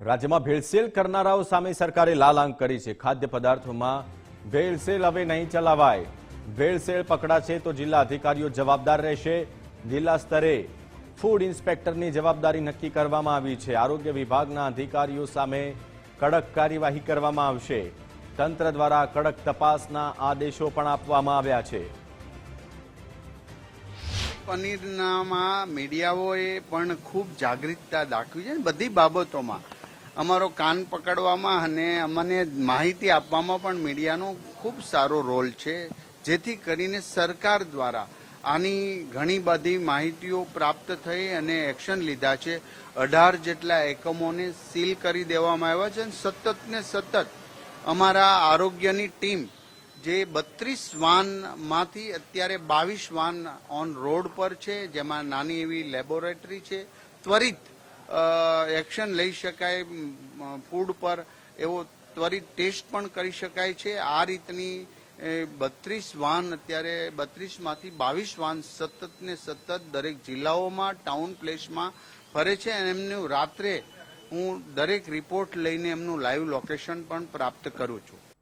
રાજ્યમાં ભેળસેળ કરનારાઓ સામે સરકારે લાલ આંખ કરી છે। ખાદ્ય પદાર્થોમાં ભેળસેળ હવે નહીં ચલાવાય। ભેળસેળ પકડાશે તો જિલ્લા અધિકારીઓ જવાબદાર રહેશે। જિલ્લા સ્તરે ફૂડ ઇન્સ્પેક્ટરની જવાબદારી નક્કી કરવામાં આવી છે। આરોગ્ય વિભાગના અધિકારીઓ સામે કડક કાર્યવાહી કરવામાં આવશે। તંત્ર દ્વારા કડક તપાસના આદેશો પણ આપવામાં આવ્યા છે। પનીરમાં મીડિયાઓએ પણ ખૂબ જાગૃતતા દાખવી છે બધી બાબતોમાં। અમારો કાન પકડવામાં અને અમને માહિતી આપવામાં પણ મીડિયાનો ખૂબ સારો રોલ છે, જેથી કરીને સરકાર દ્વારા આની ઘણી બધી માહિતીઓ પ્રાપ્ત થઈ અને એક્શન લીધા છે। 18 જેટલા એકમોને સીલ કરી દેવામાં આવ્યા છે અને સતત ને સતત અમારા આરોગ્યની ટીમ જે 32 વાનમાંથી અત્યારે 22 વાન ઓન રોડ પર છે, જેમાં નાની એવી લેબોરેટરી છે। ત્વરિત એક્શન લઈ શકાય ફૂડ પર, એવો ત્વરિત ટેસ્ટ પણ કરી શકાય છે। આ રીતની 32 વાન અત્યારે 32માંથી 22 વાન સતત ને સતત દરેક જિલ્લાઓમાં ટાઉન પ્લેસમાં ફરે છે અને એમનું રાત્રે હું દરેક રિપોર્ટ લઈને એમનું લાઈવ લોકેશન પણ પ્રાપ્ત કરું છું।